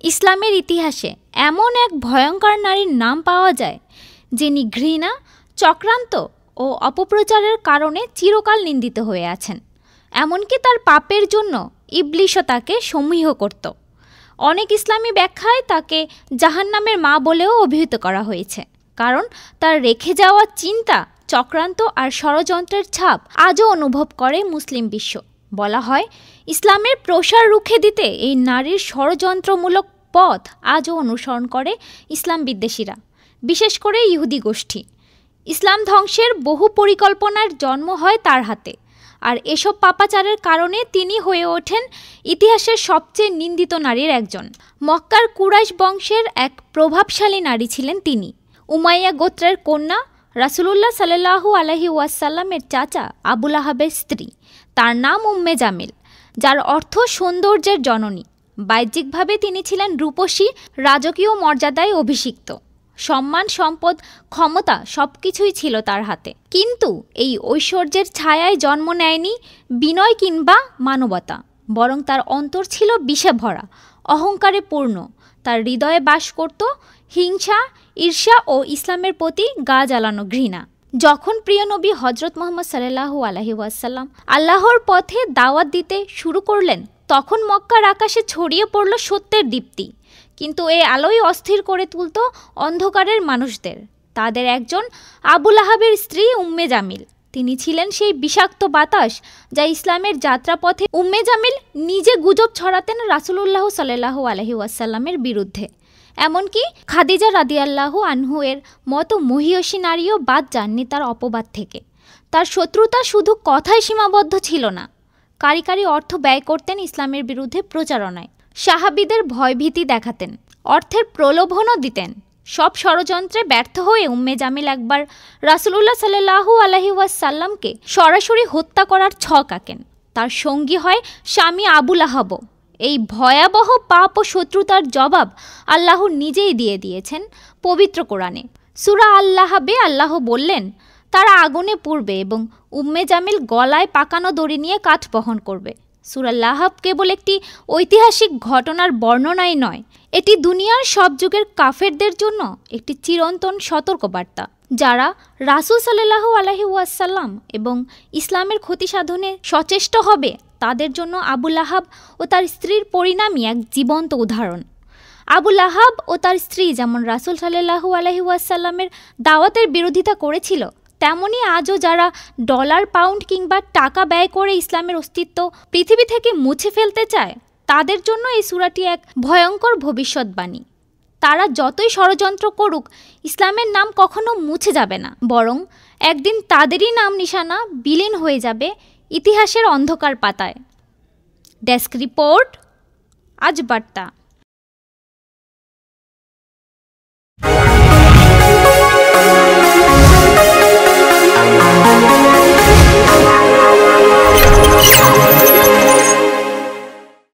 ইসলামের ইতিহাসে এমন এক ভয়ঙ্কর নারীর নাম পাওয়া যায় যিনি ঘৃণা, চক্রান্ত ও অপপ্রচারের কারণে চিরকাল নিন্দিত হয়ে আছেন। এমনকি তার পাপের জন্য ইবলিশও তাকে সমীহ করত। অনেক ইসলামী ব্যাখ্যায় তাকে জাহান্নামের মা বলেও অভিহিত করা হয়েছে, কারণ তার রেখে যাওয়া চিন্তা, চক্রান্ত আর ষড়যন্ত্রের ছাপ আজও অনুভব করে মুসলিম বিশ্ব। বলা হয়, ইসলামের প্রসার রুখে দিতে এই নারীর ষড়যন্ত্রমূলক পথ আজও অনুসরণ করে ইসলাম বিদ্বেষীরা, বিশেষ করে ইহুদি গোষ্ঠী। ইসলাম ধ্বংসের বহু পরিকল্পনার জন্ম হয় তার হাতে, আর এসব পাপাচারের কারণে তিনি হয়ে ওঠেন ইতিহাসের সবচেয়ে নিন্দিত নারীর একজন। মক্কার কুরাইশ বংশের এক প্রভাবশালী নারী ছিলেন তিনি। উমাইয়া গোত্রের কন্যা, রাসূলুল্লাহ সাল্লাল্লাহু আলাইহি ওয়াসাল্লামের চাচা আবুল আহাবের স্ত্রী। তার নাম উম্মে জামিল, যার অর্থ সৌন্দর্যের জননী। বাহ্যিকভাবে তিনি ছিলেন রূপসী, রাজকীয় মর্যাদায় অভিষিক্ত। সম্মান, সম্পদ, ক্ষমতা সবকিছুই ছিল তার হাতে। কিন্তু এই ঐশ্বর্যের ছায়ায় জন্ম নেয়নি বিনয় কিংবা মানবতা, বরং তার অন্তর ছিল বিষে ভরা, অহংকারে পূর্ণ। তার হৃদয়ে বাস করত হিংসা, ঈর্ষা ও ইসলামের প্রতি গা জ্বালানো ঘৃণা। যখন প্রিয় নবী হজরত মুহাম্মদ সাল্লাল্লাহু আলাইহি ওয়াসাল্লাম আল্লাহর পথে দাওয়াত দিতে শুরু করলেন, তখন মক্কার আকাশে ছড়িয়ে পড়ল সত্যের দীপ্তি। কিন্তু এই আলোই অস্থির করে তুলত অন্ধকারের মানুষদের। তাদের একজন আবুল আহাবের স্ত্রী উম্মে জামিল। তিনি ছিলেন সেই বিষাক্ত বাতাস যা ইসলামের যাত্রাপথে। উম্মে জামিল নিজে গুজব ছড়াতেন রাসূলুল্লাহ সাল্লাল্লাহু আলাইহি ওয়াসাল্লামের বিরুদ্ধে। এমনকি খাদিজা রাদিয়াল্লাহু আনহু এর মতো মহিয়সী নারীও বাদ যাননি তার অপবাদ থেকে। তার শত্রুতা শুধু কথায় সীমাবদ্ধ ছিল না, কারি কারি অর্থ ব্যয় করতেন ইসলামের বিরুদ্ধে প্রচারণায়। সাহাবীদের ভয়ভীতি দেখাতেন, অর্থের প্রলোভনও দিতেন। সব ষড়যন্ত্রে ব্যর্থ হয়ে উম্মে জামিল একবার রাসূলুল্লাহ সাল্লাল্লাহু আলাইহি ওয়াসাল্লামকে সরাসরি হত্যা করার ছক আঁকেন। তার সঙ্গী হয় স্বামী আবুল আহাব। এই ভয়াবহ পাপ ও শত্রুতার জবাব আল্লাহ নিজেই দিয়ে দিয়েছেন পবিত্র কোরআনে। সূরা আল-লাহাবে আল্লাহ বললেন, তারা আগুনে পুড়বে এবং উম্মে জামিল গলায় পাকানো দড়ি নিয়ে কাঠ বহন করবে। সূরা লাহাব কেবল একটি ঐতিহাসিক ঘটনার বর্ণনাই নয়, এটি দুনিয়ার সব যুগের কাফেরদের জন্য একটি চিরন্তন সতর্কবার্তা। যারা রাসূল সাল্লাল্লাহু আলাইহি ওয়াসাল্লাম এবং ইসলামের ক্ষতি সাধনে সচেষ্ট হবে, তাদের জন্য আবুল আহাব ও তার স্ত্রীর পরিণামই এক জীবন্ত উদাহরণ। আবুল আহাব ও তার স্ত্রী যেমন রাসূল সাল্লাল্লাহু আলাইহি ওয়াসাল্লামের দাওয়াতের বিরোধিতা করেছিল, তেমনি আজও যারা ডলার, পাউন্ড কিংবা টাকা ব্যয় করে ইসলামের অস্তিত্ব পৃথিবী থেকে মুছে ফেলতে চায়, তাদের জন্য এই সূরাটি এক ভয়ঙ্কর ভবিষ্যৎবাণী। তারা যতই ষড়যন্ত্র করুক, ইসলামের নাম কখনো মুছে যাবে না, বরং একদিন তাদেরই নাম নিশানা বিলীন হয়ে যাবে ইতিহাসের অন্ধকার পাতায়। ডেস্ক রিপোর্ট, আজ বার্তা।